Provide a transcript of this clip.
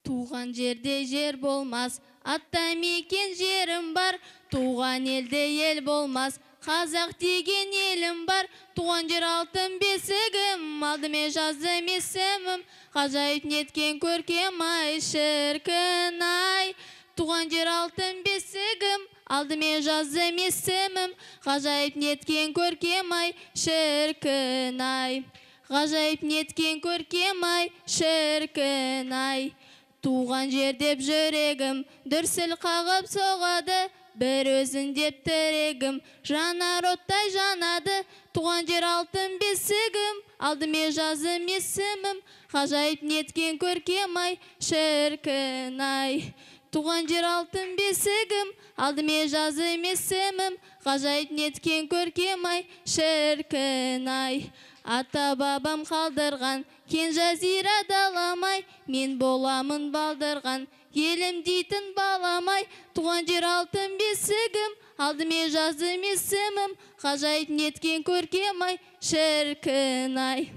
Туған жерде жер болмас, атта мекен жерім бар. Туған елде ел болмас, қазақ деген елім бар. Туған жер алтын бесігім, алдымен жаздым есімім. Ғажайып неткен көркем ай, шіркін ай. Туған жер алтын бесігім, алдымен жаздым есімім. Ғажайып неткен көркем ай, шіркін ай. Ғажайып неткен көркем ай, шіркін ай. Туған жер деп жүрегім дүрсіл қағып соғады, бір өзің деп тірегім жанар оттай жанады. Туған жер алтын бесігім, алдымен жаздым есімім. Ғажайып неткен көркем ай, шіркін ай. Туған жер алтын бесігім, алдымен жаздым есімім. Ғажайып неткен көркем ай, шіркін ай. Ата бабам қалдырған кен жазира даламай, мен боламын балдырған елім дейтін баламай. Туған жер алтын бесігім, алдымен жаздым есімім. Ғажайып неткен көркем ай, шіркін ай.